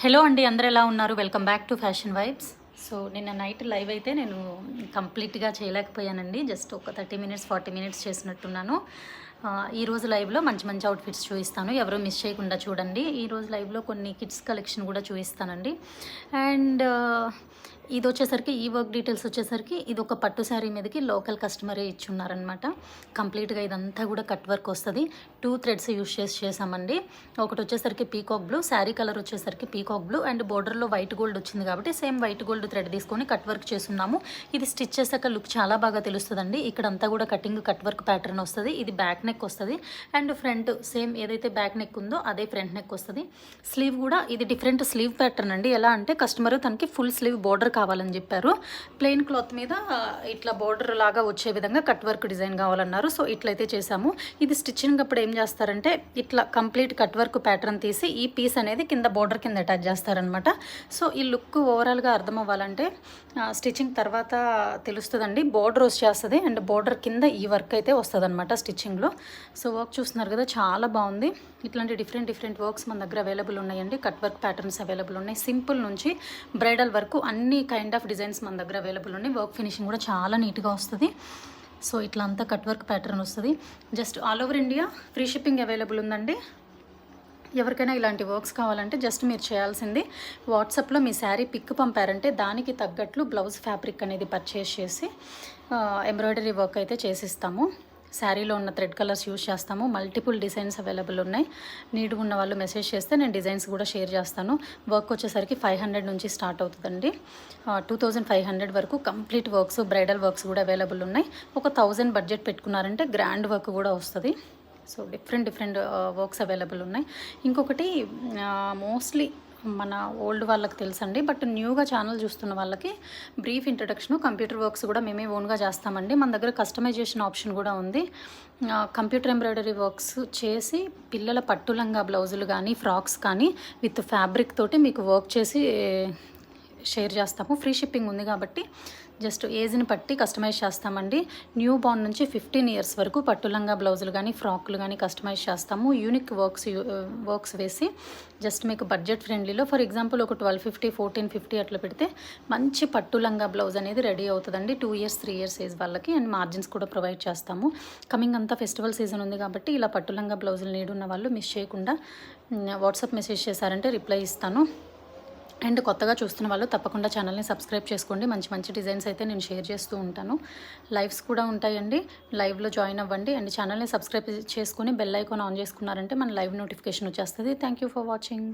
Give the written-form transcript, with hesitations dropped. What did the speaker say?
Hello అండి, అందరూ ఎలా ఉన్నారు? Welcome back to fashion vibes. So నిన్న నైట్ లైవ్ అయితే నేను కంప్లీట్గా చేయలేకపోయానండి. జస్ట్ ఒక 30 మినిట్స్ 40 మినిట్స్ చేసినట్టున్నాను. ఈరోజు లైవ్లో మంచి మంచి అవుట్ఫిట్స్ చూపిస్తాను, ఎవరో మిస్ చేయకుండా చూడండి. ఈరోజు లైవ్లో కొన్ని కిడ్స్ కలెక్షన్ కూడా చూపిస్తానండి. అండ్ ఇది వచ్చేసరికి ఈ వర్క్ డీటెయిల్స్ వచ్చేసరికి ఇది ఒక పట్టు శారీ మీదకి లోకల్ కస్టమరే ఇచ్చున్నారనమాట. కంప్లీట్గా ఇదంతా కూడా కట్ వర్క్ వస్తుంది. 2 థ్రెడ్స్ యూస్ చేసామండి. ఒకటి వచ్చేసరికి పీకాక్ బ్లూ, శారీ కలర్ వచ్చేసరికి పీకాక్ బ్లూ అండ్ బోర్డర్లో వైట్ గోల్డ్ వచ్చింది కాబట్టి సేమ్ వైట్ గోల్డ్ థ్రెడ్ తీసుకొని కట్ వర్క్ చేస్తున్నాము. ఇది స్టిచ్ చేసాక లుక్ చాలా బాగా తెలుస్తుందండి. ఇక్కడంతా కూడా కటింగ్ కట్ వర్క్ ప్యాటర్న్ వస్తుంది. ఇది బ్యాక్ నెక్ వస్తుంది అండ్ ఫ్రంట్ సేమ్ ఏదైతే బ్యాక్ నెక్ ఉందో అదే ఫ్రంట్ నెక్ వస్తుంది. స్లీవ్ కూడా ఇది డిఫరెంట్ స్లీవ్ ప్యాటర్న్ అండి. ఎలా అంటే కస్టమర్ తనకి ఫుల్ స్లీవ్ బోర్డర్ కావాలని చెప్పారు. ప్లెయిన్ క్లాత్ మీద ఇట్లా బోర్డర్ లాగా వచ్చే విధంగా కట్ వర్క్ డిజైన్ కావాలన్నారు. సో ఇట్లయితే చేసాము. ఇది స్టిచ్చింగ్ అప్పుడు ఏం చేస్తారంటే ఇట్లా కంప్లీట్ కట్ వర్క్ ప్యాటర్న్ తీసి ఈ పీస్ అనేది కింద బోర్డర్ కింద అటాచ్ చేస్తారనమాట. సో ఈ లుక్ ఓవరాల్గా అర్థం అవ్వాలంటే స్టిచ్చింగ్ తర్వాత తెలుస్తుందండి. బోర్డర్ వచ్చేస్తుంది అండ్ బోర్డర్ కింద ఈ వర్క్ అయితే వస్తుంది అనమాట స్టిచ్చింగ్లో. సో వర్క్ చూస్తున్నారు కదా, చాలా బాగుంది. ఇట్లాంటి డిఫరెంట్ వర్క్స్ మన దగ్గర అవైలబుల్ ఉన్నాయండి. కట్ వర్క్ ప్యాటర్న్స్ అవైలబుల్ ఉన్నాయి. సింపుల్ నుంచి బ్రైడల్ వరకు అన్ని కైండ్ ఆఫ్ డిజైన్స్ మన దగ్గర అవైలబుల్ ఉన్నాయి. వర్క్ ఫినిషింగ్ కూడా చాలా నీట్గా వస్తుంది. సో ఇట్లా అంతా కట్ వర్క్ ప్యాటర్న్ వస్తుంది. Just all over India free shipping available ఉందండి. ఎవరికైనా ఇలాంటి వర్క్స్ కావాలంటే జస్ట్ మీరు చేయాల్సింది వాట్సాప్లో మీ శారీ పిక్ పంపారంటే దానికి తగ్గట్లు బ్లౌజ్ ఫ్యాబ్రిక్ అనేది పర్చేస్ చేసి ఎంబ్రాయిడరీ వర్క్ అయితే చేసిస్తాము. శారీలో ఉన్న థ్రెడ్ కలర్స్ యూజ్ చేస్తాము. మల్టిపుల్ డిజైన్స్ అవైలబుల్ ఉన్నాయి. నీట్గా ఉన్న వాళ్ళు మెసేజ్ చేస్తే నేను డిజైన్స్ కూడా షేర్ చేస్తాను. వర్క్ వచ్చేసరికి 500 నుంచి స్టార్ట్ అవుతుందండి. 2500 వరకు కంప్లీట్ వర్క్స్, బ్రైడల్ వర్క్స్ కూడా అవైలబుల్ ఉన్నాయి. ఒక 1000 బడ్జెట్ పెట్టుకున్నారంటే గ్రాండ్ వర్క్ కూడా వస్తుంది. సో డిఫరెంట్ వర్క్స్ అవైలబుల్ ఉన్నాయి. ఇంకొకటి మోస్ట్లీ మన ఓల్డ్ వాళ్ళకి తెలుసండి, బట్ న్యూగా ఛానల్ చూస్తున్న వాళ్ళకి బ్రీఫ్ ఇంట్రడక్షన్. కంప్యూటర్ వర్క్స్ కూడా మేమే ఓన్గా చేస్తామండి. మన దగ్గర కస్టమైజేషన్ ఆప్షన్ కూడా ఉంది. కంప్యూటర్ ఎంబ్రాయిడరీ వర్క్స్ చేసి పిల్లల పట్టులంగా బ్లౌజులు కానీ ఫ్రాక్స్ కానీ విత్ ఫ్యాబ్రిక్ తోటి మీకు వర్క్ చేసి షేర్ చేస్తాము. ఫ్రీ షిప్పింగ్ ఉంది కాబట్టి జస్ట్ ఏజ్ని బట్టి కస్టమైజ్ చేస్తామండి. న్యూ బార్న్ నుంచి 15 ఇయర్స్ వరకు పట్టులంగా బ్లౌజులు కానీ ఫ్రాక్లు కానీ కస్టమైజ్ చేస్తాము. యూనిక్ వర్క్స్ వేసి జస్ట్ మీకు బడ్జెట్ ఫ్రెండ్లీలో ఫర్ ఎగ్జాంపుల్ ఒక 1250 1450 అట్లా పెడితే మంచి పట్టులంగా బ్లౌజ్ అనేది రెడీ అవుతుందండి. 2 ఇయర్స్ 3 ఇయర్స్ ఏజ్ వాళ్ళకి. అండ్ మార్జిన్స్ కూడా ప్రొవైడ్ చేస్తాము. కమింగ్ అంతా ఫెస్టివల్ సీజన్ ఉంది కాబట్టి ఇలా పట్టులంగా బ్లౌజులు నీడ్ ఉన్న వాళ్ళు మిస్ చేయకుండా వాట్సాప్ మెసేజ్ చేశారంటే రిప్లై ఇస్తాను. అండ్ కొత్తగా చూస్తున్న వాళ్ళు తప్పకుండా ఛానల్ని సబ్స్క్రైబ్ చేసుకోండి. మంచి డిజైన్స్ అయితే నేను షేర్ చేస్తూ ఉంటాను. లైవ్స్ కూడా ఉంటాయండి. లైవ్లో జాయిన్ అవ్వండి అండ్ ఛానల్ని సబ్స్క్రైబ్ చేసుకొని బెల్ ఐకాన్ ఆన్ చేసుకున్నారంటే మన లైవ్ నోటిఫికేషన్ వచ్చేస్తుంది. Thank you for watching.